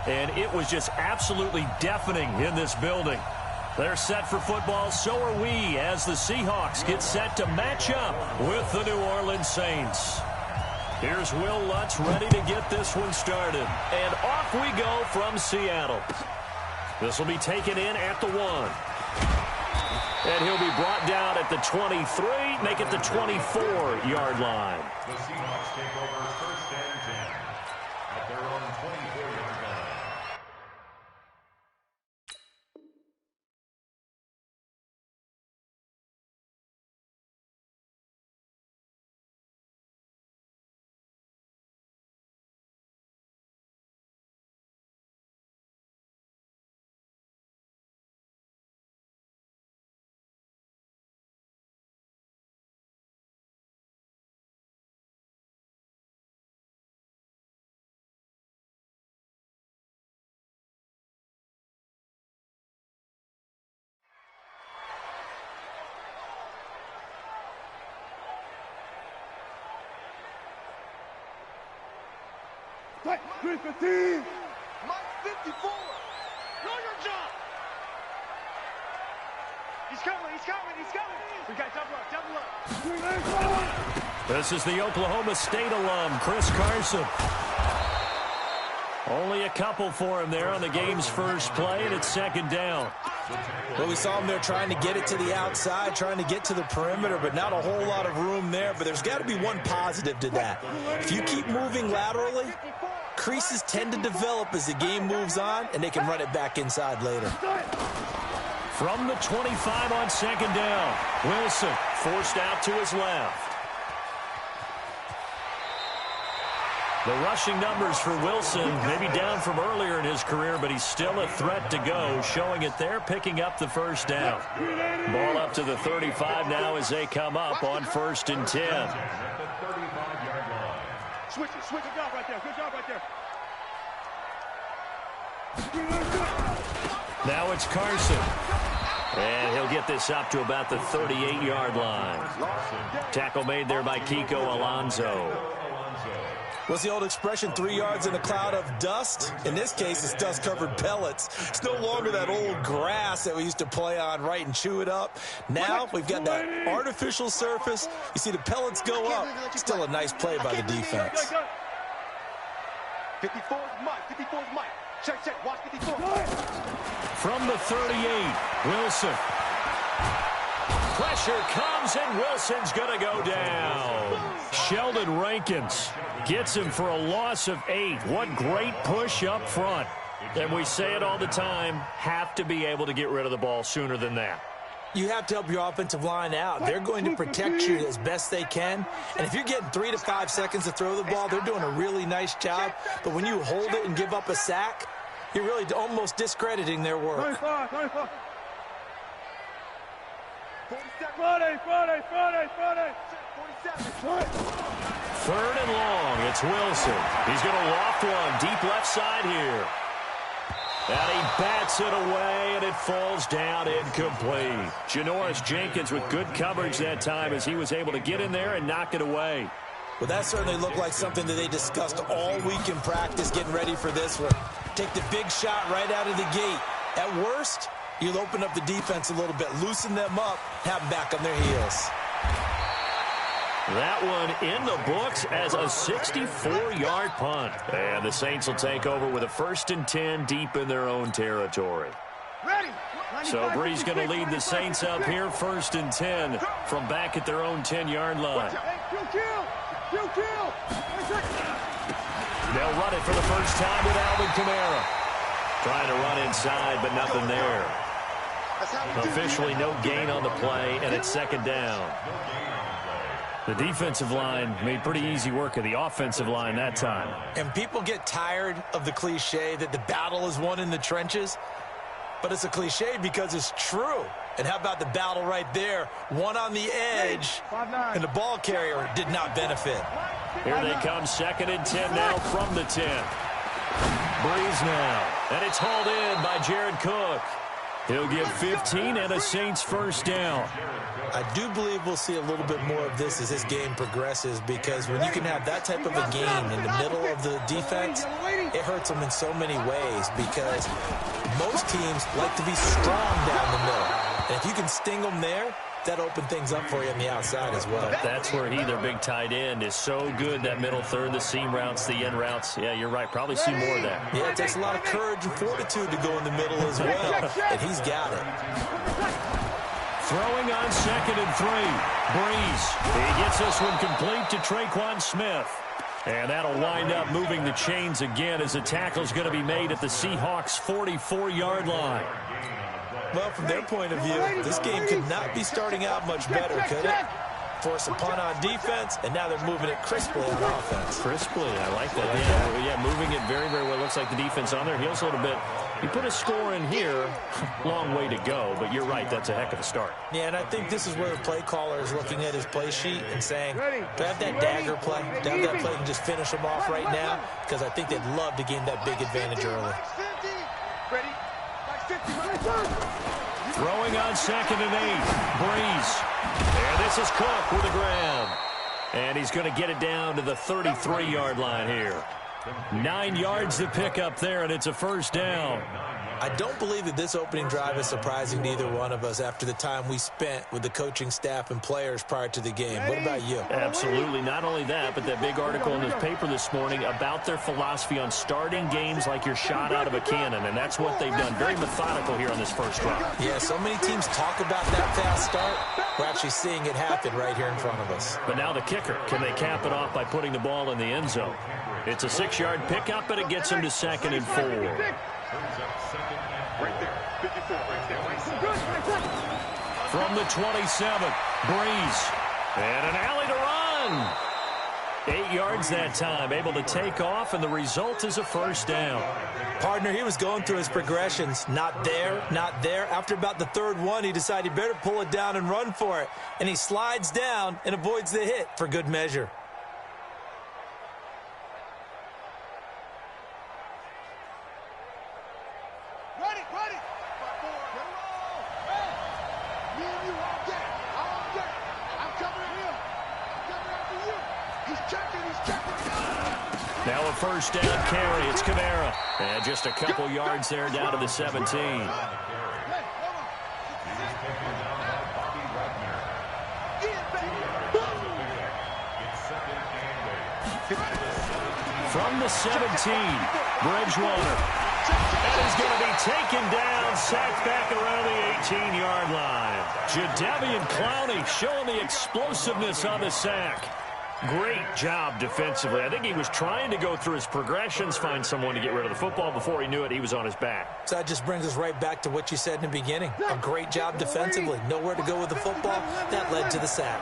and it was just absolutely deafening in this building. They're set for football, so are we, as the Seahawks get set to match up with the New Orleans Saints. Here's Will Lutz ready to get this one started. And off we go from Seattle. This will be taken in at the 1. And he'll be brought down at the 23, make it the 24-yard line. The Seahawks take over 1st and 10 at their own 24-yard line. Mike 315. Mike 54. Know your job. He's coming. We got double up. This is the Oklahoma State alum, Chris Carson. Only a couple for him there on the game's first play, and it's 2nd down. Well, we saw him there trying to get it to the outside, trying to get to the perimeter, but not a whole lot of room there. But there's got to be one positive to that. If you keep moving laterally, creases tend to develop as the game moves on, and they can run it back inside later. From the 25 on 2nd down, Wilson forced out to his left. The rushing numbers for Wilson maybe down from earlier in his career, but he's still a threat to go, showing it there, picking up the 1st down. Ball up to the 35 now as they come up on 1st and 10. Switch it, job right there. Good job right there. Now it's Carson. And he'll get this up to about the 38-yard line. Tackle made there by Kiko Alonso. What's the old expression, 3 yards in a cloud of dust? In this case, it's dust-covered pellets. It's no longer that old grass that we used to play on, right, and chew it up. Now we've got that artificial surface. You see the pellets go up. Still a nice play by the defense. 54 is Mike. Check. Watch 54. From the 38, Wilson. Pressure comes, and Wilson's going to go down. Sheldon Rankins gets him for a loss of 8. What great push up front. And we say it all the time, have to be able to get rid of the ball sooner than that. You have to help your offensive line out. They're going to protect you as best they can. And if you're getting 3 to 5 seconds to throw the ball, they're doing a really nice job. But when you hold it and give up a sack, you're really almost discrediting their work. 25. 47. 3rd and long, it's Wilson. He's going to loft one deep left side here. And he bats it away, and it falls down incomplete. Janoris Jenkins with good coverage that time as he was able to get in there and knock it away. Well, that certainly looked like something that they discussed all week in practice, getting ready for this one. Take the big shot right out of the gate. At worst, you'll open up the defense a little bit, loosen them up, have them back on their heels. That one in the books as a 64-yard punt. And the Saints will take over with a 1st and 10 deep in their own territory. So Brees going to lead the Saints up here, 1st and 10 from back at their own 10-yard line. They'll run it for the first time with Alvin Kamara. Trying to run inside, but nothing there. Officially no gain on the play, and it's 2nd down. The defensive line made pretty easy work of the offensive line that time. And people get tired of the cliche that the battle is won in the trenches. But it's a cliche because it's true. And how about the battle right there? One on the edge, and the ball carrier did not benefit. Here they come, 2nd and 10 now from the 10. Brees now, and it's hauled in by Jared Cook. He'll get 15 and a Saints 1st down. I do believe we'll see a little bit more of this as this game progresses, because when you can have that type of a game in the middle of the defense, it hurts them in so many ways because most teams like to be strong down the middle. And if you can sting them there, that opens things up for you on the outside as well. That's where he, their big tight end, is so good, that middle third, the seam routes, the end routes. Yeah, you're right. Probably see more of that. Yeah, it takes a lot of courage and fortitude to go in the middle as well, and he's got it. Throwing on 2nd and 3. Breeze. He gets this one complete to Traquan Smith. And that'll wind up moving the chains again as the tackle's going to be made at the Seahawks' 44-yard line. Well, from their point of view, this game could not be starting out much better, could it? Force a punt on defense, and now they're moving it crisply on offense. Crisply, I like that. Yeah, moving it very, very well. Looks like the defense on their heels a little bit. You put a score in here, long way to go, but you're right, that's a heck of a start. Yeah, and I think this is where the play caller is looking at his play sheet and saying, do I have that dagger play? Do I have that play and just finish them off right now? Because I think they'd love to gain that big advantage early. Throwing on 2nd and 8. Breeze. And this is Cook with the grab. And he's going to get it down to the 33-yard line here. 9 yards to pick up there, and it's a first down. I don't believe that this opening drive is surprising to either one of us after the time we spent with the coaching staff and players prior to the game. What about you? Absolutely. Not only that, but that big article in this paper this morning about their philosophy on starting games like you're shot out of a cannon, and that's what they've done. Very methodical here on this first drive. Yeah, so many teams talk about that fast start. We're actually seeing it happen right here in front of us. But now the kicker. Can they cap it off by putting the ball in the end zone? It's a 6-yard pickup, but it gets them to 2nd and 4. From the 27, Breeze. And an alley to run. 8 yards that time, able to take off, and the result is a first down. Partner, he was going through his progressions. Not there, not there. After about the third one, he decided he better pull it down and run for it. And he slides down and avoids the hit for good measure. Now a first down carry. It's Kamara. And just a couple yards there down to the 17. From the 17, Bridgewater. That is going to be taken down, sacked back around the 18-yard line. Jadeveon Clowney showing the explosiveness on the sack. Great job defensively. I think he was trying to go through his progressions, find someone to get rid of the football. Before he knew it, he was on his back. So that just brings us right back to what you said in the beginning. A great job defensively. Nowhere to go with the football. That led to the sack.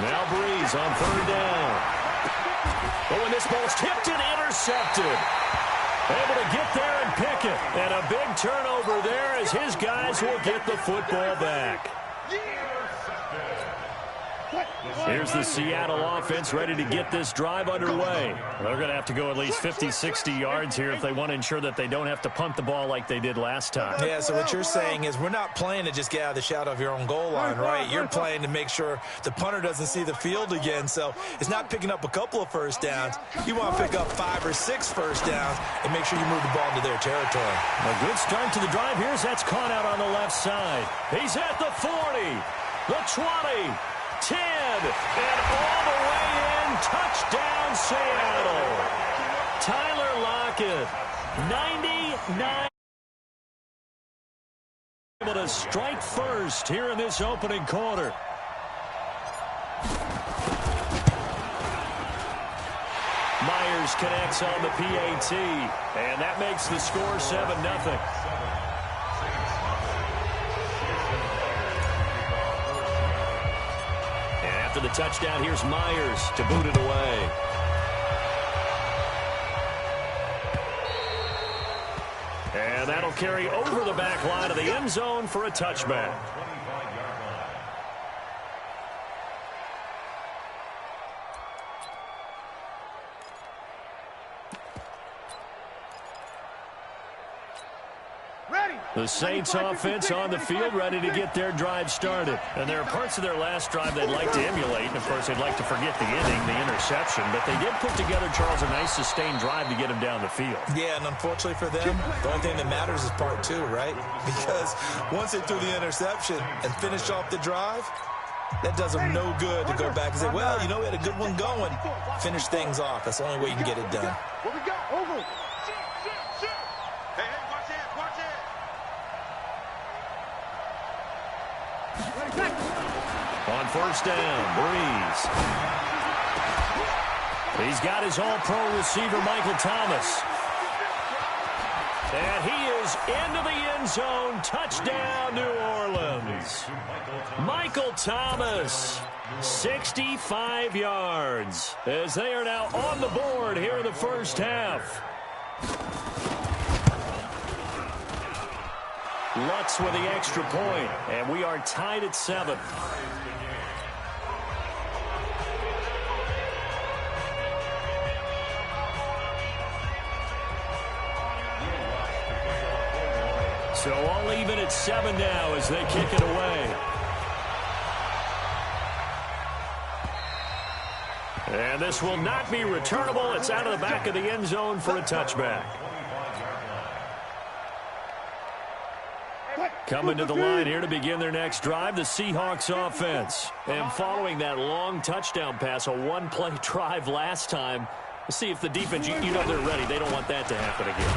Now Breeze on 3rd down. But when this ball's tipped and intercepted. Able to get there and pick it. And a big turnover there as his guys will get the football back. Here's the Seattle offense ready to get this drive underway. They're going to have to go at least 50, 60 yards here if they want to ensure that they don't have to punt the ball like they did last time. Yeah, so what you're saying is we're not playing to just get out of the shadow of your own goal line, right? You're playing to make sure the punter doesn't see the field again. So it's not picking up a couple of first downs. You want to pick up 5 or 6 first downs and make sure you move the ball into their territory. A good start to the drive. Here's that's caught out on the left side. He's at the 40, the 20. 10, and all the way in, touchdown Seattle. Tyler Lockett, 99. Able to strike first here in this opening quarter. Myers connects on the PAT, and that makes the score 7-0. After the touchdown, here's Myers to boot it away. And that'll carry over the back line of the end zone for a touchback. Ready. The Saints offense on the field, ready to get their drive started. And there are parts of their last drive they'd like to emulate. And, of course, they'd like to forget the ending, the interception. But they did put together, Charles, a nice sustained drive to get them down the field. Yeah, and unfortunately for them, the only thing that matters is part two, right? Because once they threw the interception and finished off the drive, that does them no good to go back and say, well, you know, we had a good one going. Finish things off. That's the only way you can get it done. What we got? Over. On first down, Breeze. He's got his all-pro receiver, Michael Thomas. And he is into the end zone. Touchdown, New Orleans. Michael Thomas, 65 yards, as they are now on the board here in the first half. Lutz with the extra point, and we are tied at 7. So all even at 7 now as they kick it away. And this will not be returnable. It's out of the back of the end zone for a touchback. Coming to the line here to begin their next drive, the Seahawks offense. And following that long touchdown pass, a one-play drive last time, let's see if the defense, you know they're ready. They don't want that to happen again.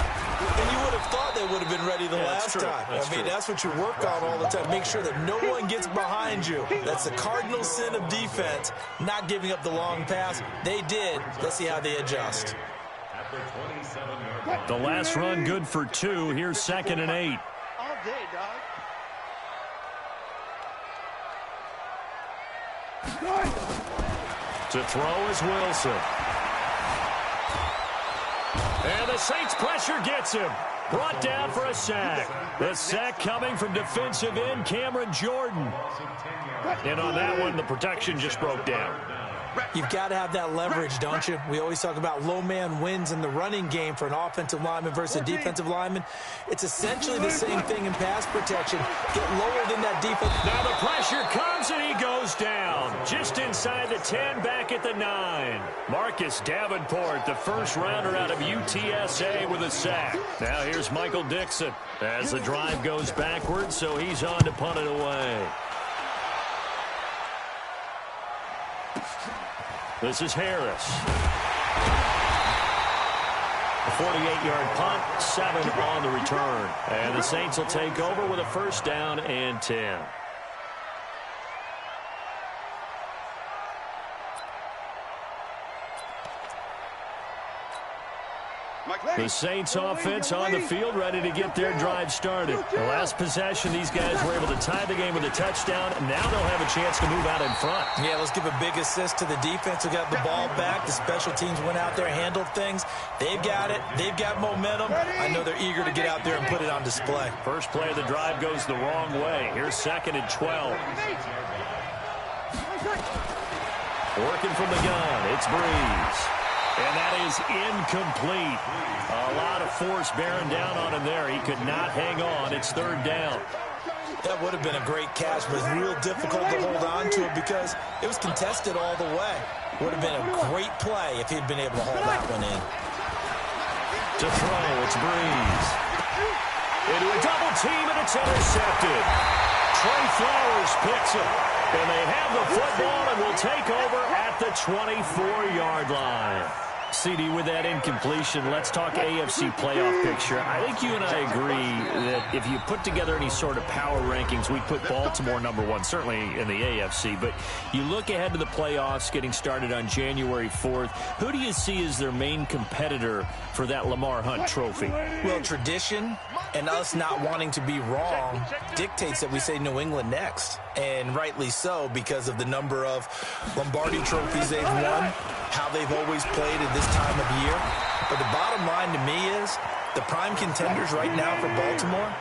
And you would have thought they would have been ready the last time. That's what you work on all the time. Make sure that no one gets behind you. That's the cardinal sin of defense, not giving up the long pass. They did. Let's see how they adjust. The last run good for 2. Here's 2nd and 8. All day, dog. To throw is Wilson. And the Saints pressure gets him. Brought down for a sack. The sack coming from defensive end Cameron Jordan. And on that one, the protection just broke down. You've got to have that leverage, don't you? We always talk about low man wins in the running game for an offensive lineman versus a defensive lineman. It's essentially the same thing in pass protection. Get lower than that defense. Now the pressure comes and he goes down. Just inside the 10, back at the 9. Marcus Davenport, the first rounder out of UTSA with a sack. Now here's Michael Dixon as the drive goes backwards, so he's on to punt it away. This is Harris. A 48-yard punt, 7 on the return. And the Saints will take over with a first down and 10. The Saints offense on the field, ready to get their drive started. The last possession, these guys were able to tie the game with a touchdown, and now they'll have a chance to move out in front. Yeah, let's give a big assist to the defense who got the ball back. The special teams went out there, handled things. They've got it. They've got momentum. I know they're eager to get out there and put it on display. First play of the drive goes the wrong way. Here's 2nd and 12. Working from the gun, it's Breeze. And that is incomplete. A lot of force bearing down on him there. He could not hang on. It's 3rd down. That would have been a great catch, but it's real difficult to hold on to it because it was contested all the way. Would have been a great play if he'd been able to hold that one in. To throw, it's Breeze. Into a double team, and it's intercepted. Trey Flowers picks him. And they have the football and will take over at the 24-yard line. CD, with that incompletion, let's talk AFC playoff picture. I think you and I agree that if you put together any sort of power rankings, we'd put Baltimore #1, certainly in the AFC. But you look ahead to the playoffs getting started on January 4th. Who do you see as their main competitor for that Lamar Hunt trophy? Well, tradition and us not wanting to be wrong dictates that we say New England next. And rightly so, because of the number of Lombardi trophies they've won, how they've always played at this time of year. But the bottom line to me is the prime contenders right now for Baltimore,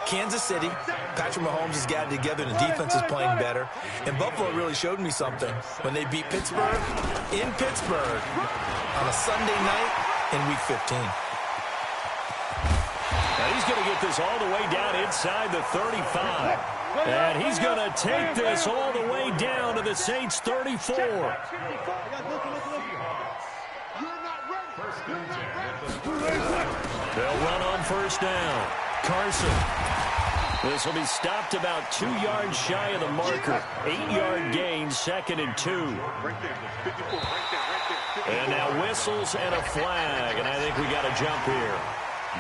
Kansas City. Patrick Mahomes has got it together and the defense is playing better. And Buffalo really showed me something when they beat Pittsburgh in Pittsburgh on a Sunday night in Week 15. Now he's He's going to get this all the way down inside the 35. And he's going to take this all the way down to the Saints' 34. They'll run on first down. Carson. This will be stopped about 2 yards shy of the marker. 8-yard gain, 2nd and 2. And now whistles and a flag. And I think we got a jump here.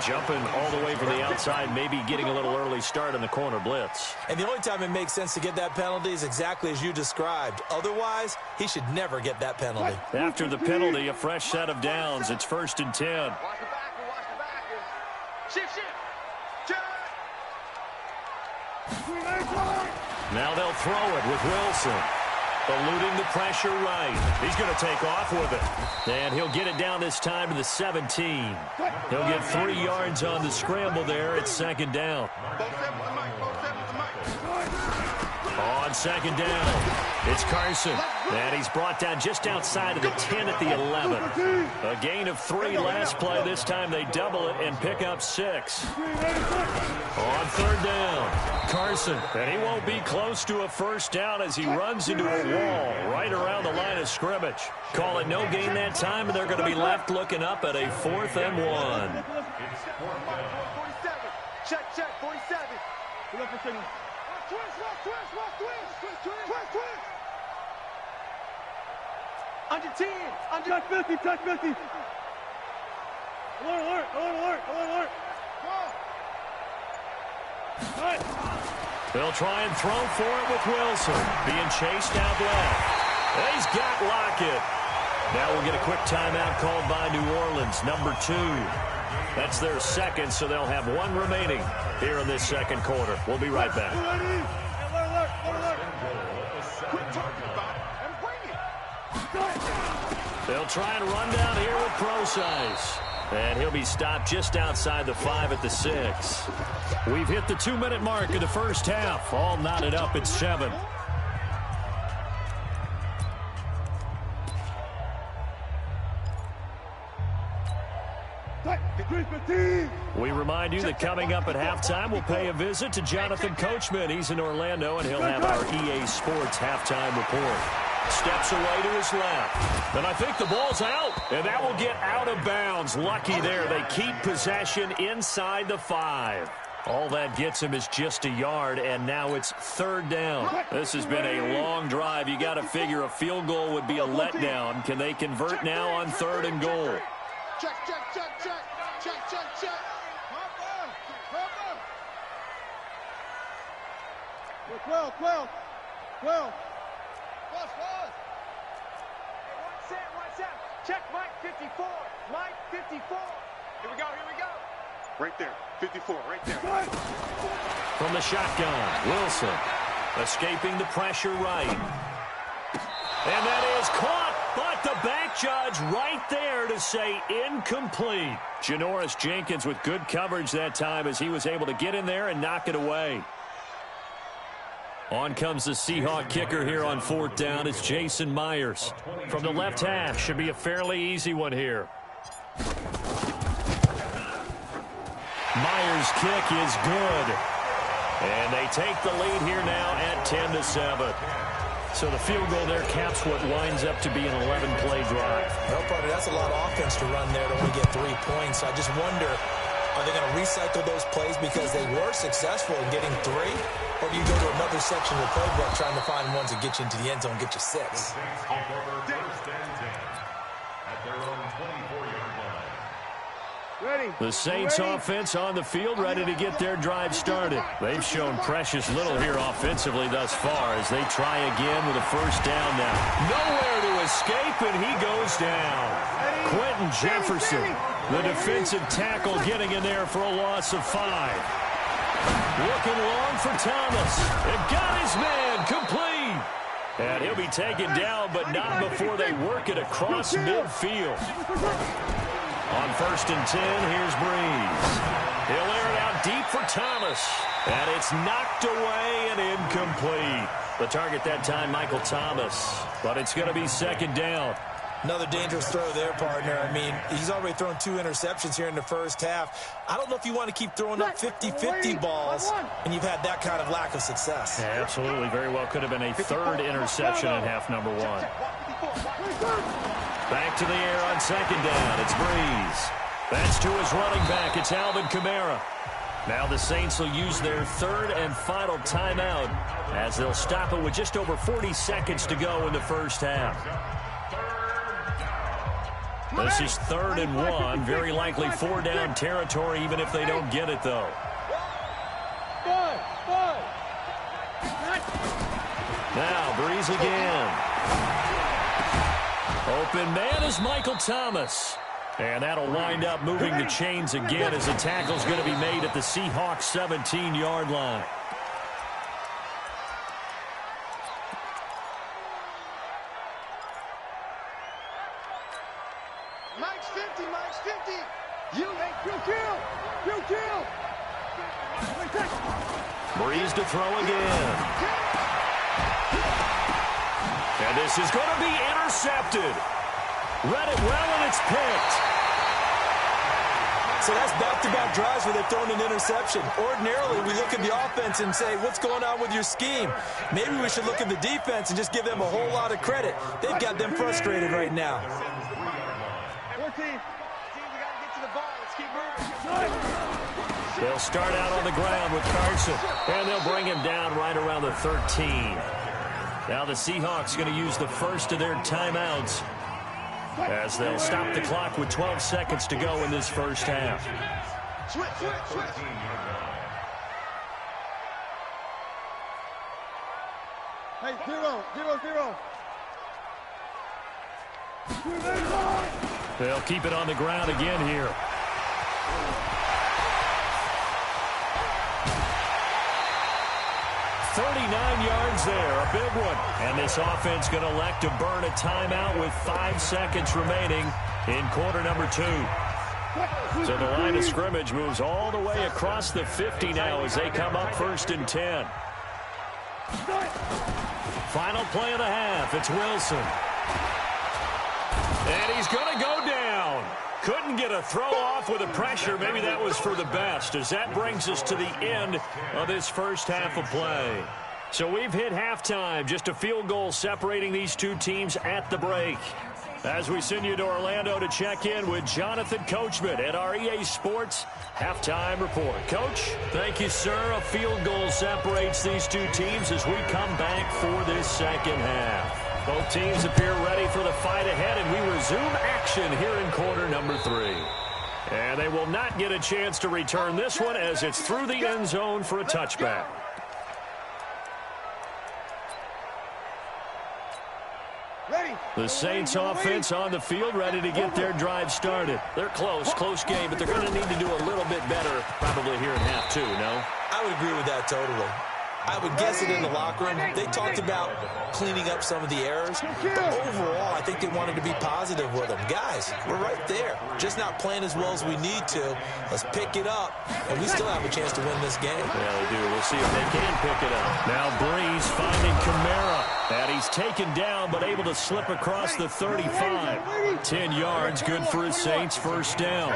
Jumping all the way from the outside, maybe getting a little early start in the corner blitz. And the only time it makes sense to get that penalty is exactly as you described. Otherwise, he should never get that penalty. After the penalty, a fresh set of downs. It's 1st and 10. Watch the back. Shift. Now they'll throw it with Wilson. Eluding the pressure right. He's going to take off with it. And he'll get it down this time to the 17. He'll get 3 yards on the scramble there at 2nd down. On 2nd down, it's Carson. And he's brought down just outside of the 10 at the 11. A gain of 3 last play. This time they double it and pick up 6. On 3rd down, Carson. And he won't be close to a first down as he runs into a wall right around the line of scrimmage. Call it no gain that time, and they're going to be left looking up at a 4th and 1. Check, 47. Under 10. Touch 50. Alert. They'll try and throw for it with Wilson. Being chased out left. He's got Lockett. Now we'll get a quick timeout called by New Orleans, number 2. That's their 2nd, so they'll have 1 remaining here in this 2nd quarter. We'll be right back. They'll try and run down here with Procise. And he'll be stopped just outside the 5 at the 6. We've hit the 2-minute mark in the first half. All knotted up at 7. We remind you that coming up at halftime, we'll pay a visit to Jonathan Coachman. He's in Orlando, and he'll have our EA Sports halftime report. Steps away to his left. And I think the ball's out. And that will get out of bounds. Lucky there. They keep possession inside the 5. All that gets him is just a yard, and now it's 3rd down. This has been a long drive. You got to figure a field goal would be a letdown. Can they convert now on 3rd and goal? Check. Well. One set. Check Mike 54. Here we go. Right there. 54, right there. From the shotgun, Wilson escaping the pressure right. And that is caught, but the back judge right there to say incomplete. Janoris Jenkins with good coverage that time as he was able to get in there and knock it away. On comes the Seahawk kicker here on 4th down. It's Jason Myers. From the left half, should be a fairly easy one here. Myers' kick is good. And they take the lead here now at 10-7. So the field goal there caps what winds up to be an 11-play drive. Well, partner, that's a lot of offense to run there to only get 3 points. I just wonder, are they going to recycle those plays because they were successful in getting 3? Or do you go to another section of the playbook trying to find ones that get you into the end zone and get you 6? The Saints offense on the field, ready to get their drive started. They've shown precious little here offensively thus far as they try again with a first down now. Nowhere to escape, and he goes down. Quentin Jefferson, the defensive tackle, getting in there for a loss of 5. Looking long for Thomas. And got his man complete. And he'll be taken down, but not before they work it across midfield. On 1st and 10, here's Breeze. He'll air it out deep for Thomas. And it's knocked away and incomplete. The target that time, Michael Thomas. But it's going to be 2nd down. Another dangerous throw there, partner. I mean, he's already thrown 2 interceptions here in the first half. I don't know if you want to keep throwing up 50-50 balls, and you've had that kind of lack of success. Yeah, absolutely. Very well could have been a 3rd interception in half number 1. Back to the air on 2nd down. It's Breeze. That's to his running back. It's Alvin Kamara. Now the Saints will use their 3rd and final timeout as they'll stop it with just over 40 seconds to go in the first half. This is 3rd and 1. Very likely 4-down territory, even if they don't get it, though. Now Breeze again. Open man is Michael Thomas. And that'll wind up moving the chains again as the tackle's going to be made at the Seahawks 17-yard line. Mike's 50, Mike's 50. You kill. Breeze to throw again. And this is going to be intercepted. Read it well, and it's picked. So that's back-to-back drives where they've thrown an interception. Ordinarily, we look at the offense and say, what's going on with your scheme? Maybe we should look at the defense and just give them a whole lot of credit. They've got them frustrated right now. 14. We got to get to the ball. Let's keep moving. They'll start out on the ground with Carson, and they'll bring him down right around the 13. Now the Seahawks going to use the first of their timeouts as they'll stop the clock with 12 seconds to go in this first half. Switch. Hey, 0. They'll keep it on the ground again here. .39 yards there, a big one. And this offense going to elect to burn a timeout with 5 seconds remaining in quarter number 2. So the line of scrimmage moves all the way across the 50 now as they come up 1st and 10. Final play of the half. It's Wilson. And he's going to go down. Couldn't get a throw off with the pressure. Maybe that was for the best, as that brings us to the end of this first half of play. So we've hit halftime, just a field goal separating these two teams at the break. As we send you to Orlando to check in with Jonathan Coachman at our EA Sports Halftime Report. Coach? Thank you, sir. A field goal separates these two teams as we come back for this second half. Both teams appear ready for the fight ahead, and we resume action here in quarter number 3. And they will not get a chance to return this one as it's through the end zone for a touchback. The Saints offense on the field, ready to get their drive started. They're close game, but they're going to need to do a little bit better probably here in half 2, no? I would agree with that totally. I would guess it in the locker room. They talked about cleaning up some of the errors, but overall, I think they wanted to be positive with them. Guys, we're right there. Just not playing as well as we need to. Let's pick it up, and we still have a chance to win this game. Yeah, they do. We'll see if they can pick it up. Now Breeze finding Kamara, and he's taken down but able to slip across the 35. 10 yards, good for his Saints, first down.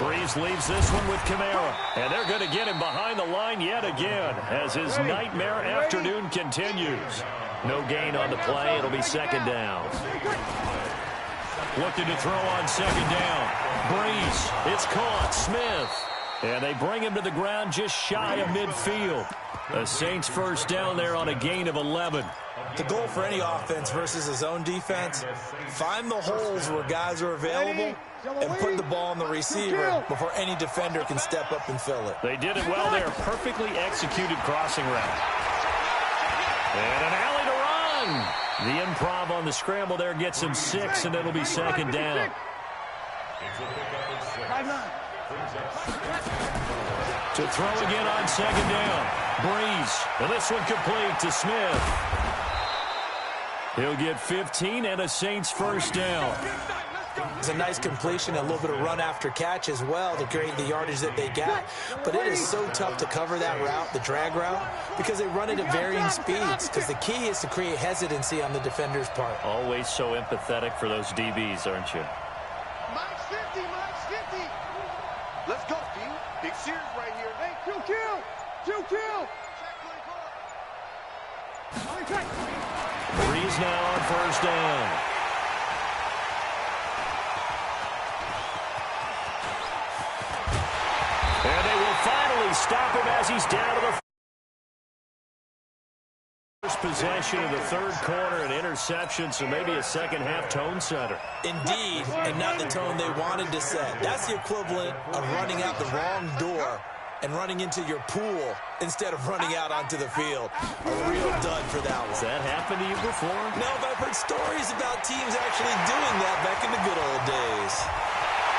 Breeze leaves this one with Kamara, and they're going to get him behind the line yet again as his nightmare afternoon continues. No gain on the play. It'll be second down. Looking to throw on second down. Breeze, it's caught. Smith, and they bring him to the ground just shy of midfield. The Saints first down there on a gain of 11. The goal for any offense versus a zone defense, find the holes where guys are available and put the ball on the receiver before any defender can step up and fill it. They did it well there. Perfectly executed crossing route. And an alley to run. The improv on the scramble there gets him 6, and it'll be second down. To throw again on second down. Breeze. And this one complete to Smith. He'll get 15 and a Saints first down. It's a nice completion, a little bit of run after catch as well to create the yardage that they got. But it is so tough to cover that route, the drag route, because they run it at varying speeds. Because the key is to create hesitancy on the defender's part. Always so empathetic for those DBs, aren't you? Mike's 50, Mike's 50. Let's go, D. Big Sears right here. Hey, 2 kill. 2 kill. Breeze now on first down. And they will finally stop him as he's down to the first possession of the third quarter, an interception, so maybe a second-half tone setter. Indeed, and not the tone they wanted to set. That's the equivalent of running out the wrong door and running into your pool instead of running out onto the field. A real dud for that one. Has that happened to you before? No, but I've heard stories about teams actually doing that back in the good old days.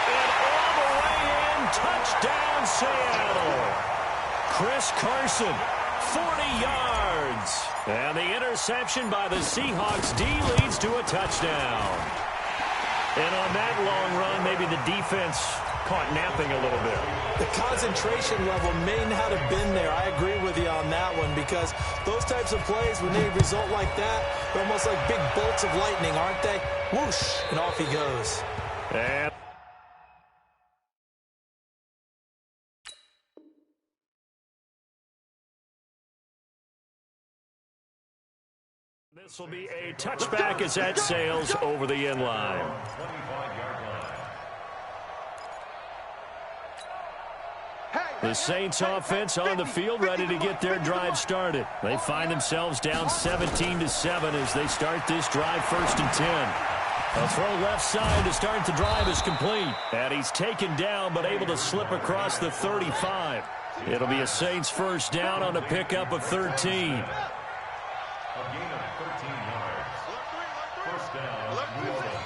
And all the way in, touchdown Seattle. Chris Carson, 40 yards. And the interception by the Seahawks D leads to a touchdown. And on that long run, maybe the defense caught napping a little bit. The concentration level may not have been there. I agree with you on that one, because those types of plays, when they result like that, they're almost like big bolts of lightning, aren't they? Whoosh, and off he goes. And this will be a touchback as that sails over the end line. The Saints offense on the field, ready to get their drive started. They find themselves down 17-7 as they start this drive, 1st and 10. A throw left side to start the drive is complete. And he's taken down but able to slip across the 35. It'll be a Saints first down on a pickup of 13. A gain of 13 yards. First down, New Orleans.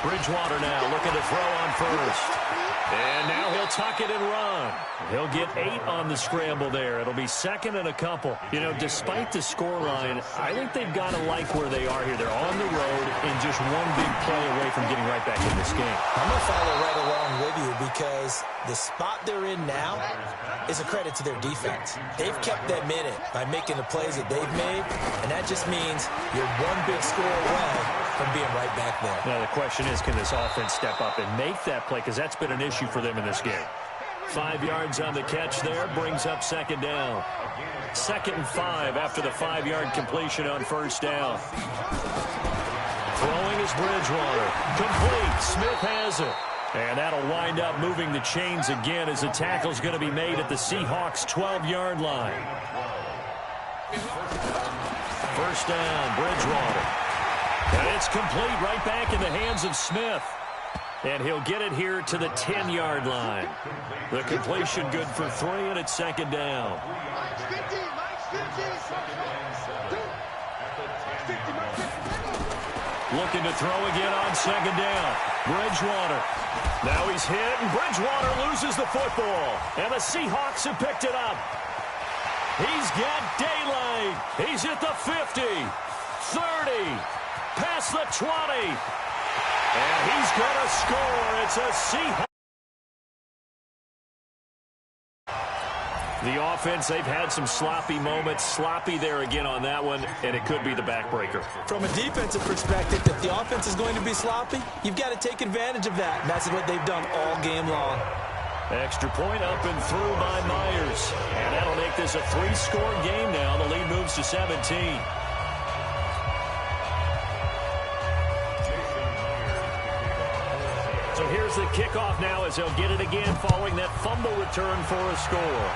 Bridgewater now looking to throw on first. And now he'll tuck it and run. He'll get 8 on the scramble there. It'll be 2nd and a couple. You know, despite the scoreline, I think they've got to like where they are here. They're on the road and just one big play away from getting right back in this game. I'm going to follow right along with you, because the spot they're in now is a credit to their defense. They've kept them in it by making the plays that they've made, and that just means you're one big score away from being right back there. Now, the question is, can this offense step up and make that play? Because that's been an issue for them in this game. 5 yards on the catch there, brings up 2nd down. 2nd and 5 after the 5-yard completion on first down. Throwing is Bridgewater. Complete. Smith has it. And that'll wind up moving the chains again as the tackle's going to be made at the Seahawks' 12-yard line. First down, Bridgewater. And it's complete right back in the hands of Smith. And he'll get it here to the 10-yard line. The completion good for 3, and it's 2nd down. Mike's 50, Mike's 50. Looking to throw again on 2nd down. Bridgewater. Now he's hit, and Bridgewater loses the football. And the Seahawks have picked it up. He's got daylight. He's at the 50, 30, past the 20. And he's going to score. It's a Seahawks. The offense, they've had some sloppy moments. Sloppy there again on that one, and it could be the backbreaker. From a defensive perspective, if the offense is going to be sloppy, you've got to take advantage of that, and that's what they've done all game long. Extra point up and through by Myers. And that'll make this a 3-score game now. The lead moves to 17. So here's the kickoff now as they'll get it again following that fumble return for a score.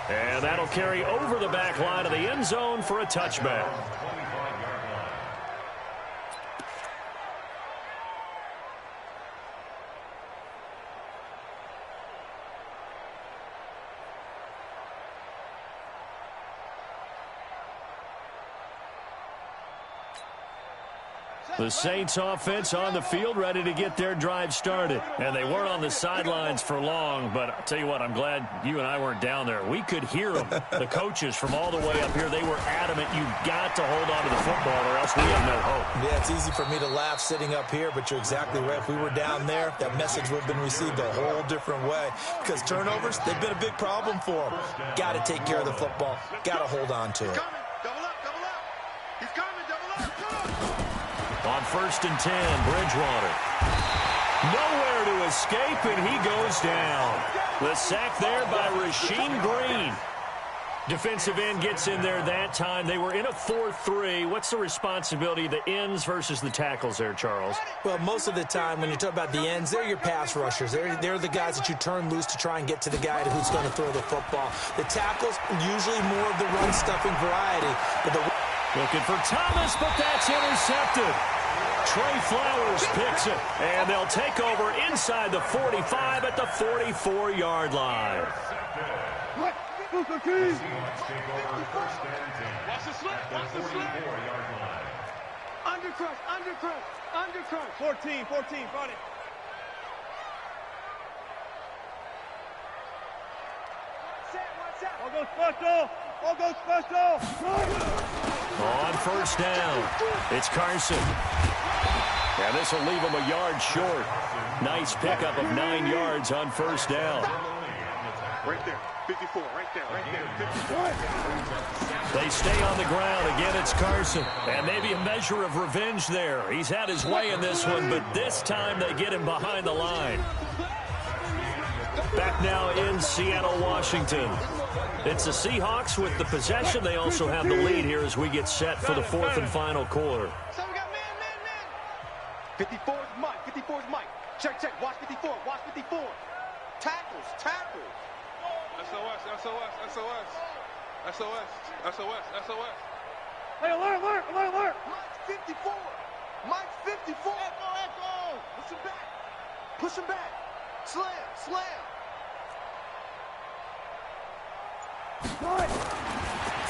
And that'll carry over the back line of the end zone for a touchback. The Saints offense on the field, ready to get their drive started. And they weren't on the sidelines for long, but I'll tell you what, I'm glad you and I weren't down there. We could hear them. The coaches from all the way up here, they were adamant, you've got to hold on to the football or else we have no hope. Yeah, it's easy for me to laugh sitting up here, but you're exactly right. If we were down there, that message would have been received a whole different way. Because turnovers, they've been a big problem for them. Got to take care of the football. Got to hold on to it. He's coming, double up, come on! On 1st and 10, Bridgewater. Nowhere to escape, and he goes down. The sack there by Rasheem Green. Defensive end gets in there that time. They were in a 4-3. What's the responsibility of the ends versus the tackles there, Charles? Well, most of the time when you talk about the ends, they're your pass rushers. They're the guys that you turn loose to try and get to the guy who's going to throw the football. The tackles, usually more of the run-stuffing variety. But looking for Thomas, but that's intercepted. Trey Flowers picks it, and they'll take over inside the 45 at the 44-yard line. Watch the slip, watch the slip. Undercrush. 14, brought it. All goes special. On 1st down, it's Carson. And this will leave him a yard short. Nice pickup of 9 yards on 1st down. Right there, 54, right there, 54. They stay on the ground. Again, it's Carson. And maybe a measure of revenge there. He's had his way in this one, but this time they get him behind the line. Back now in Seattle, Washington. It's the Seahawks with the possession. They also have the lead here as we get set for the 4th and final quarter. So we got man. 54 is Mike. 54 is Mike. Check. Watch 54. Watch 54. Tackles. SOS. Hey, alert. Mike's 54. Echo. Push him back. Slam.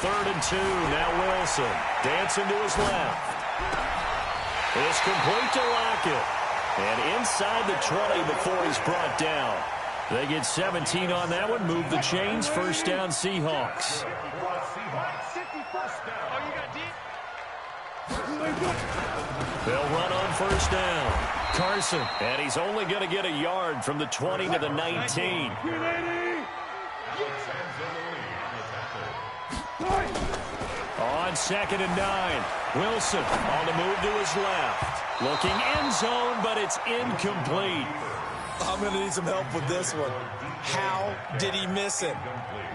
3rd and 2. Now Wilson dancing to his left. It's complete to Lockett. And inside the 20 before he's brought down. They get 17 on that one. Move the chains. 1st down, Seahawks. They'll run on 1st down. Carson. And he's only going to get a yard from the 20 to the 19. On 2nd and 9. Wilson on the move to his left. Looking end zone, but it's incomplete. I'm going to need some help with this one. How did he miss him?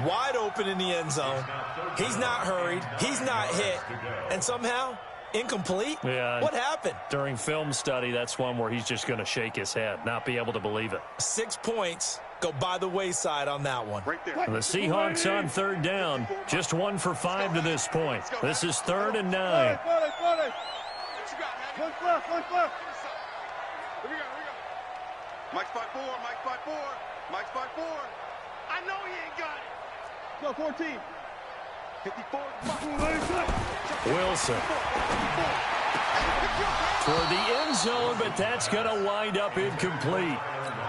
Wide open in the end zone. He's not hurried. He's not hit. And somehow, incomplete? Yeah. What happened? During film study, that's one where he's just going to shake his head, not be able to believe it. 6 points go by the wayside on that one. Right there. The Seahawks on 3rd down. Just 1 for 5 to this point. This is 3rd and 9. One left. Here we go. Mike's 5-4. I know he ain't got it. Go, 14. 54. Wilson toward the end zone, but that's going to wind up incomplete.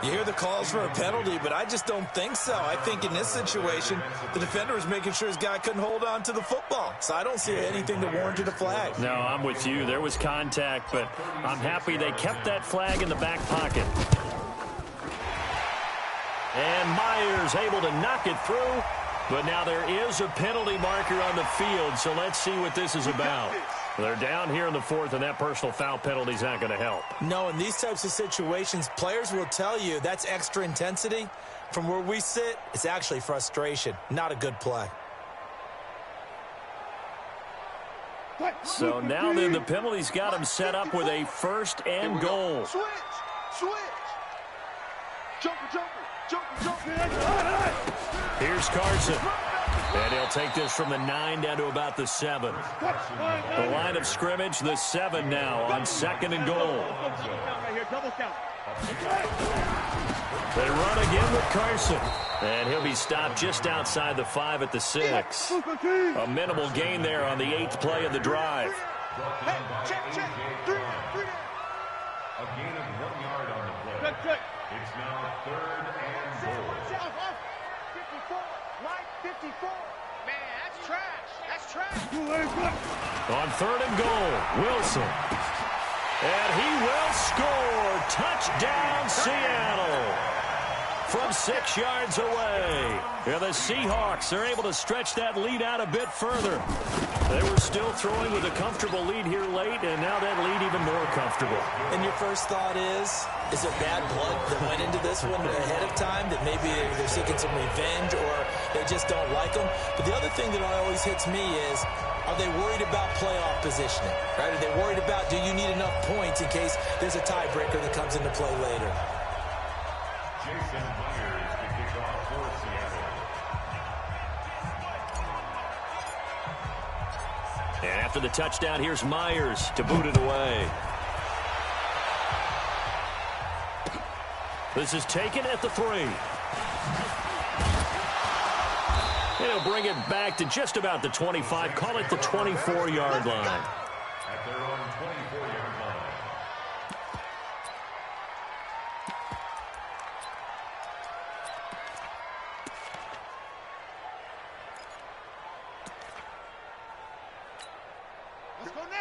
You hear the calls for a penalty, but I just don't think so. I think in this situation, the defender was making sure his guy couldn't hold on to the football. So I don't see anything that warranted a flag. No, I'm with you. There was contact, but I'm happy they kept that flag in the back pocket. And Myers able to knock it through. But now there is a penalty marker on the field, so let's see what this is about. They're down here in the 4th, and that personal foul penalty is not going to help. No, in these types of situations, players will tell you that's extra intensity. From where we sit, it's actually frustration, not a good play. So now then the penalty's got him set up with a 1st and goal. Switch. Jumper. Here's Carson. And he'll take this from the 9 down to about the 7. The line of scrimmage, the 7 now on 2nd and goal. Double count. They run again with Carson. And he'll be stopped just outside the 5 at the 6. A minimal gain there on the 8th play of the drive. Hey, check. 3 down. A gain of 1 yard on the play. Check. It's now 3rd and goal. 54. Mike 54. Man, that's trash. That's trash. On 3rd and goal, Wilson. And he will score. Touchdown, Seattle. From 6 yards away. And the Seahawks are able to stretch that lead out a bit further. They were still throwing with a comfortable lead here late, and now that lead even more comfortable. And your first thought is it bad blood that went into this one ahead of time, that maybe they're seeking some revenge or they just don't like them? But the other thing that always hits me is, are they worried about playoff positioning? Right? Are they worried about, do you need enough points in case there's a tiebreaker that comes into play later? Jason Myers to kick off for Seattle. And after the touchdown, here's Myers to boot it away. This is taken at the 3. He'll bring it back to just about the 25. Call it the 24-yard line. At their own 24-yard line.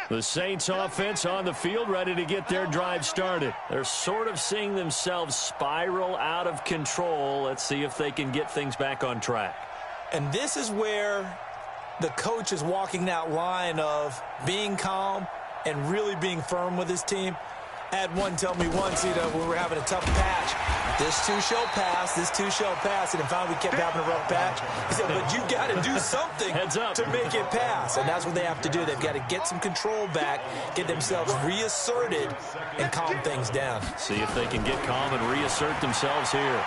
The Saints offense on the field, ready to get their drive started. They're sort of seeing themselves spiral out of control. Let's see if they can get things back on track. And this is where the coach is walking that line of being calm and really being firm with his team. I had one tell me once, when we were having a tough patch, this too shall pass, this too shall pass. And finally we kept having a rough patch. He said, but you got to do something Heads up. to make it pass. And that's what they have to do. They've got to get some control back, get themselves reasserted, and calm things down. See if they can get calm and reassert themselves here.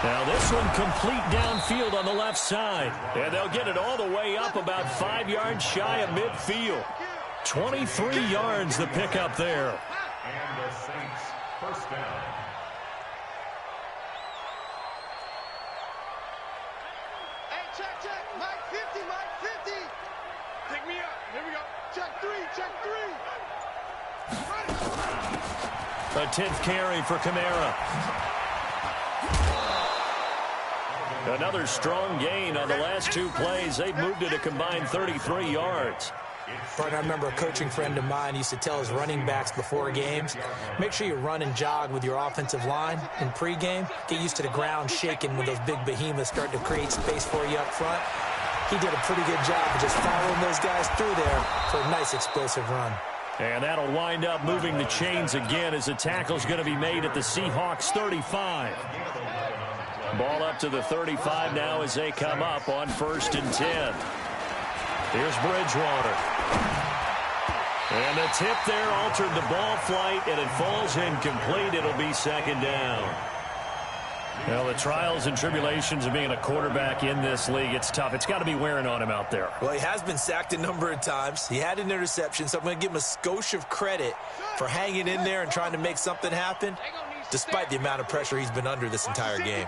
Now this one complete downfield on the left side. And they'll get it all the way up about 5 yards shy of midfield. 23 yards the pickup there. And the Saints first down. Hey, check. Mike 50, Mike 50. Pick me up. Here we go. Check 3. A 10th carry for Kamara. Another strong gain on the last 2 plays. They've moved it a combined 33 yards. Brian, I remember a coaching friend of mine used to tell his running backs before games, make sure you run and jog with your offensive line in pregame. Get used to the ground shaking when those big behemoths start to create space for you up front. He did a pretty good job of just following those guys through there for a nice explosive run. And that'll wind up moving the chains again as the tackle's going to be made at the Seahawks 35. Ball up to the 35 now as they come up on 1st and 10. Here's Bridgewater. And the tip there altered the ball flight, and it falls incomplete. It'll be 2nd down. Well, the trials and tribulations of being a quarterback in this league, it's tough. It's got to be wearing on him out there. Well, he has been sacked a number of times. He had an interception, so I'm going to give him a skosh of credit for hanging in there and trying to make something happen, despite the amount of pressure he's been under this entire game.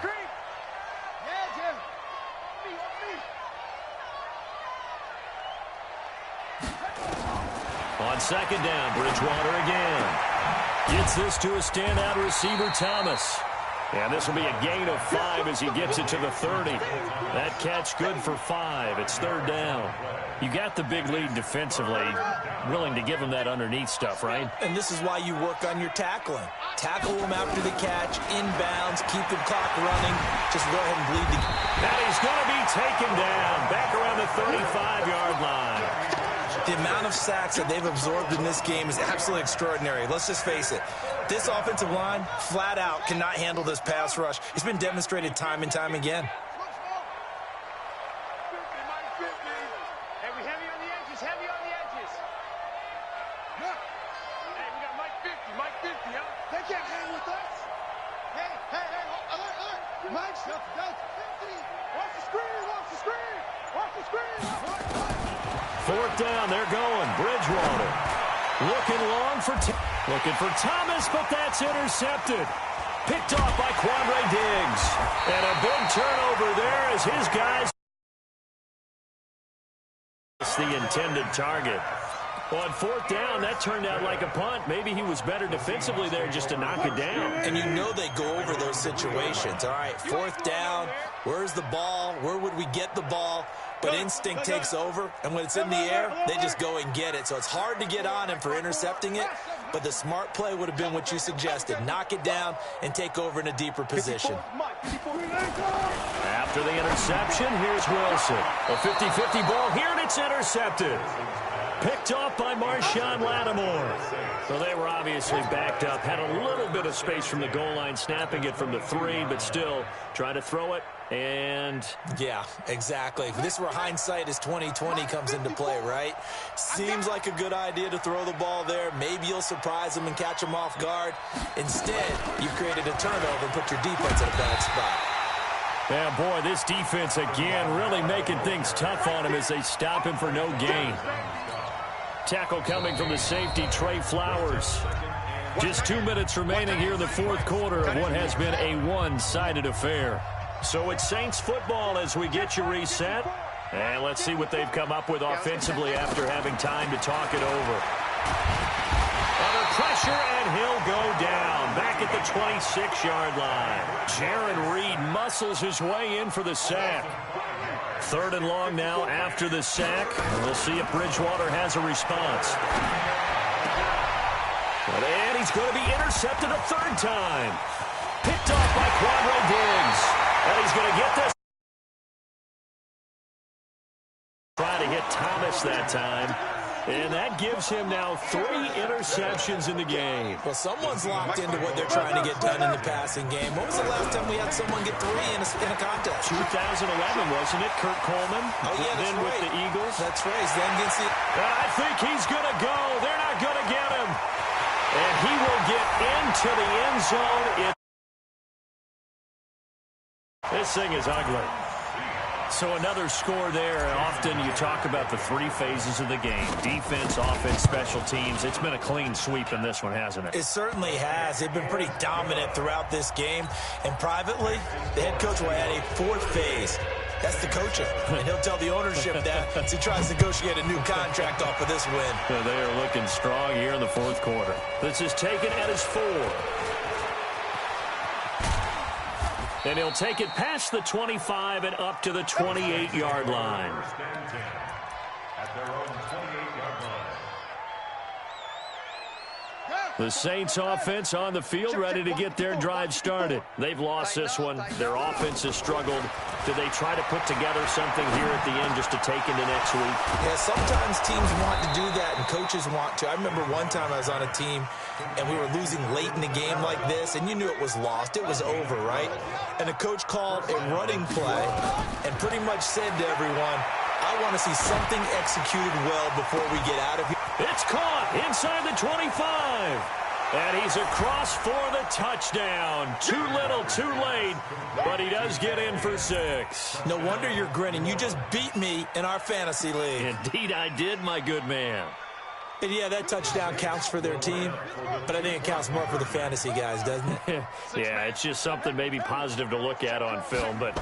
On 2nd down, Bridgewater again. Gets this to a standout receiver, Thomas. And this will be a gain of 5 as he gets it to the 30. That catch good for 5. It's 3rd down. You got the big lead defensively. Willing to give him that underneath stuff, right? And this is why you work on your tackling. Tackle him after the catch, inbounds, keep the clock running. Just go ahead and bleed the game. And he's going to be taken down back around the 35-yard line. The amount of sacks that they've absorbed in this game is absolutely extraordinary. Let's just face it. This offensive line, flat out, cannot handle this pass rush. It's been demonstrated time and time again. Hey, we heavy on the edges, heavy on the edges. Hey, we got Mike 50, huh? They can't hang with us. Hey, alert. Mike's 50. Watch the screen. 4th down, they're going. Bridgewater looking long for Thomas, but that's intercepted. Picked off by Quandre Diggs. And a big turnover there as his guys It's the intended target. Well, on fourth down, that turned out like a punt. Maybe he was better defensively there just to knock it down. And you know they go over those situations. All right, fourth down, where's the ball? Where would we get the ball? But instinct takes over, and when it's in the air, they just go and get it. So it's hard to get on him for intercepting it, but the smart play would have been what you suggested. Knock it down and take over in a deeper position. After the interception, here's Wilson. A 50-50 ball here, and it's intercepted. Picked off by Marshawn Lattimore. So they were obviously backed up. Had a little bit of space from the goal line, snapping it from the 3, but still try to throw it. And yeah, exactly. This is where hindsight is 20/20 comes into play, right? Seems like a good idea to throw the ball there. Maybe you'll surprise them and catch them off guard. Instead, you created a turnover and put your defense in a bad spot. Yeah, boy, this defense again really making things tough on him as they stop him for no gain. Tackle coming from the safety, Trey Flowers. Just 2 minutes remaining here in the fourth quarter of what has been a one-sided affair. So it's Saints football as we get you reset. And let's see what they've come up with offensively after having time to talk it over. Under pressure, and he'll go down. Back at the 26-yard line. Jaron Reed muscles his way in for the sack. 3rd and long now after the sack. We'll see if Bridgewater has a response. And he's going to be intercepted a 3rd time. Picked off by Quadro Diggs. And he's going to get this. Try to hit Thomas that time. And that gives him now 3 interceptions in the game. Well, someone's locked into what they're trying to get done in the passing game. When was the last time we had someone get 3 in a contest? 2011, wasn't it? Kurt Coleman. Oh, yeah, that's then right. With the Eagles. That's right. Then against the... I think he's going to go. They're not going to get him. And he will get into the end zone. This thing is ugly. So another score there. Often you talk about the 3 phases of the game. Defense, offense, special teams. It's been a clean sweep in this one, hasn't it? It certainly has. They've been pretty dominant throughout this game. And privately, the head coach will add a 4th phase. That's the coaching. And he'll tell the ownership that as he tries to negotiate a new contract off of this win. So they are looking strong here in the fourth quarter. This is taken at his 4. And he'll take it past the 25 and up to the 28-yard line. At their own 28-yard line. The Saints offense on the field, ready to get their drive started. They've lost this one. Their offense has struggled. Do they try to put together something here at the end just to take into next week? Yeah, sometimes teams want to do that and coaches want to. I remember one time I was on a team and we were losing late in the game like this, and you knew it was lost. It was over, right? And the coach called a running play and pretty much said to everyone, I want to see something executed well before we get out of here. It's caught inside the 25. And he's across for the touchdown. Too little, too late, but he does get in for 6. No wonder you're grinning. You just beat me in our fantasy league. Indeed I did, my good man. And yeah, that touchdown counts for their team, but I think it counts more for the fantasy guys, doesn't it? Yeah, it's just something maybe positive to look at on film, but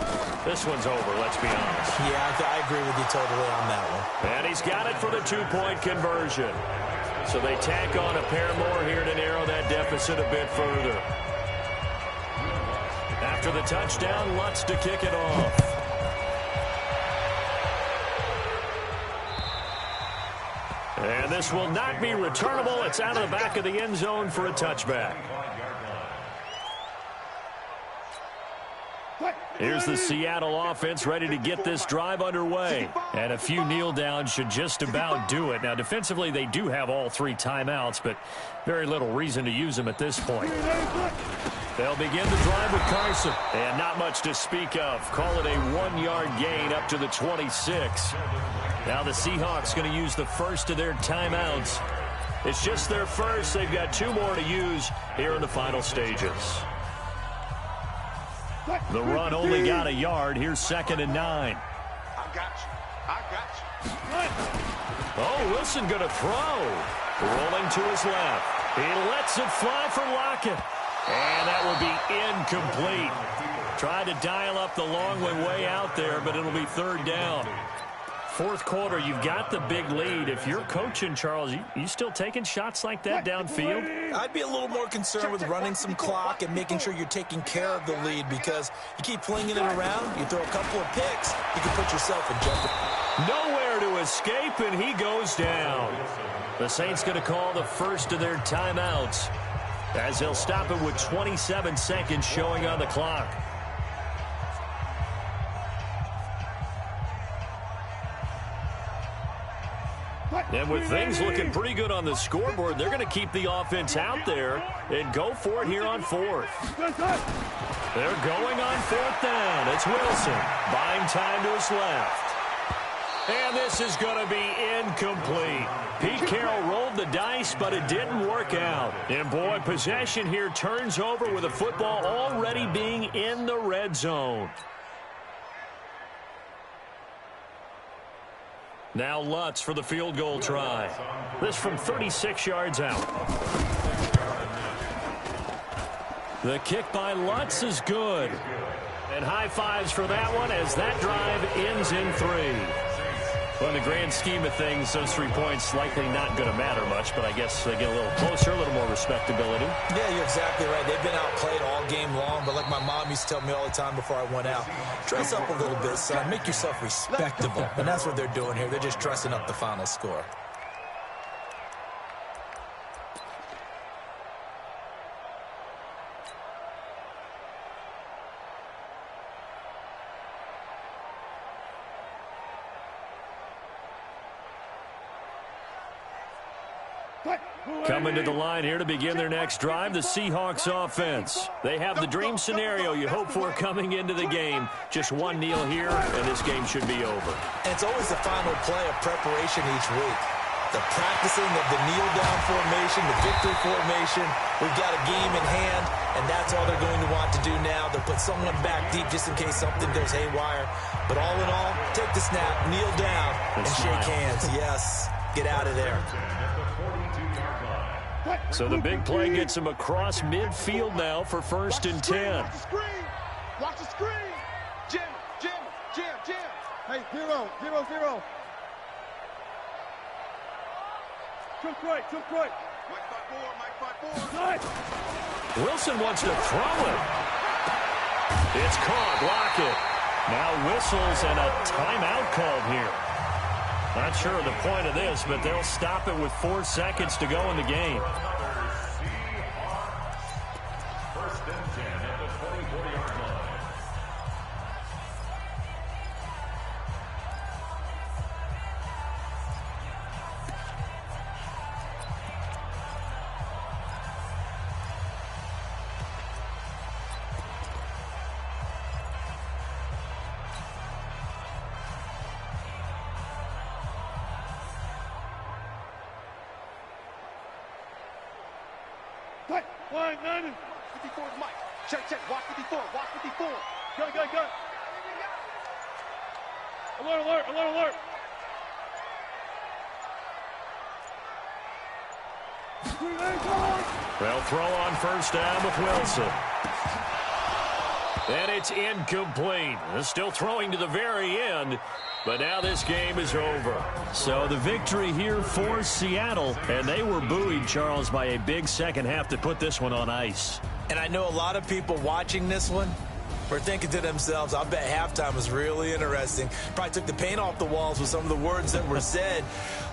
this one's over, let's be honest. Yeah, I agree with you totally on that one. And he's got it for the 2-point conversion. So they tack on a pair more here to narrow that deficit a bit further. After the touchdown, Lutz to kick it off. And this will not be returnable. It's out of the back of the end zone for a touchback. Here's the Seattle offense ready to get this drive underway. And a few kneel downs should just about do it. Now, defensively, they do have all 3 timeouts, but very little reason to use them at this point. They'll begin the drive with Carson. And not much to speak of. Call it a 1-yard gain up to the 26. Now the Seahawks going to use the first of their timeouts. It's just their first. They've got 2 more to use here in the final stages. The run only got a yard. Here's 2nd and 9. I got you. Oh, Wilson going to throw. Rolling to his left. He lets it fly for Lockett. And that will be incomplete. Tried to dial up the long way out there, but it'll be 3rd down. fourth quarter, you've got the big lead. If you're coaching, Charles, you still taking shots like that downfield? I'd be a little more concerned with running some clock and making sure you're taking care of the lead, because you keep flinging it around, you throw a couple of picks, you can put yourself in jeopardy. Nowhere to escape, and he goes down. The Saints going to call the first of their timeouts, as they'll stop it with 27 seconds showing on the clock. And with things looking pretty good on the scoreboard, they're going to keep the offense out there and go for it here on fourth. They're going on fourth down. It's Wilson buying time to his left. And this is going to be incomplete. Pete Carroll rolled the dice, but it didn't work out. And, boy, possession here turns over with the football already being in the red zone. Now Lutz for the field goal try. This from 36 yards out. The kick by Lutz is good. And high fives for that one as that drive ends in 3. Well, in the grand scheme of things, those 3 points likely not going to matter much, but I guess they get a little closer, a little more respectability. Yeah, you're exactly right. They've been outplayed all game long, but like my mom used to tell me all the time before I went out, dress up a little bit, son. Make yourself respectable. And that's what they're doing here. They're just dressing up the final score. Coming to the line here to begin their next drive, the Seahawks offense. They have the dream scenario you hope for coming into the game. Just one kneel here, and this game should be over. And it's always the final play of preparation each week. The practicing of the kneel-down formation, the victory formation. We've got a game in hand, and that's all they're going to want to do now. They'll put someone back deep just in case something goes haywire. But all in all, take the snap, kneel down, and shake hands. Yes, get out of there. So the big play gets him across midfield now for 1st and 10. Watch the screen. Watch the screen. Jim. Hey, 0-0-0. Took right. Mike 5-4. Wilson wants to throw it. It's caught. Lockett. Now whistles and a timeout called here. Not sure of the point of this, but they'll stop it with 4 seconds to go in the game. First and 10 at the 24-yard line. Line 90. 54 is Mike. Check. Watch 54. Go. Alert. They'll throw on first down with Wilson. And it's incomplete. They're still throwing to the very end, but now this game is over. So the victory here for Seattle, and they were buoyed, Charles, by a big second half to put this one on ice. And I know a lot of people watching this one were thinking to themselves, I bet halftime was really interesting. Probably took the paint off the walls with some of the words that were said.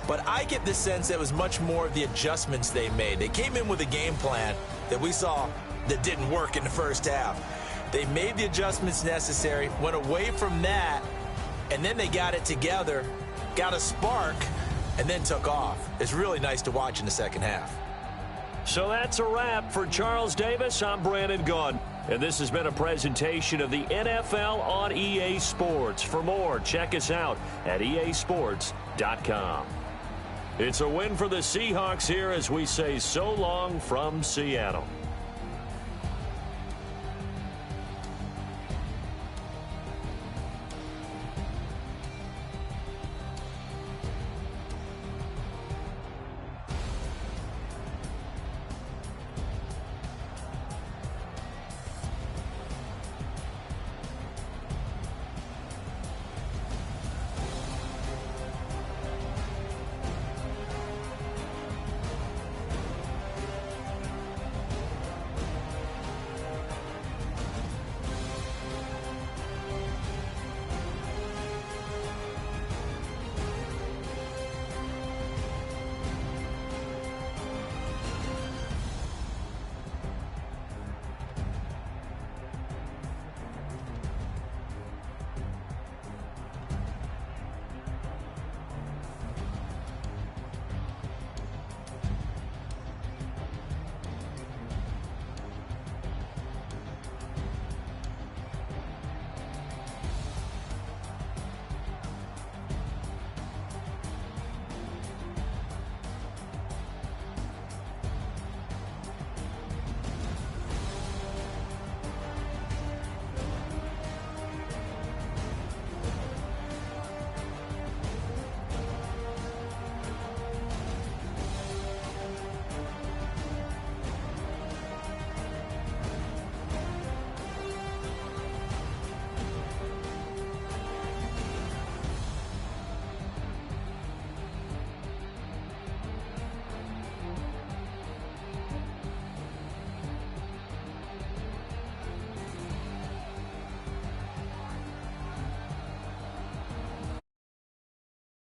But I get the sense that it was much more of the adjustments they made. They came in with a game plan that we saw that didn't work in the first half. They made the adjustments necessary, went away from that, and then they got it together, got a spark, and then took off. It's really nice to watch in the second half. So that's a wrap for Charles Davis. I'm Brandon Gaudin, and this has been a presentation of the NFL on EA Sports. For more, check us out at easports.com. It's a win for the Seahawks here as we say so long from Seattle.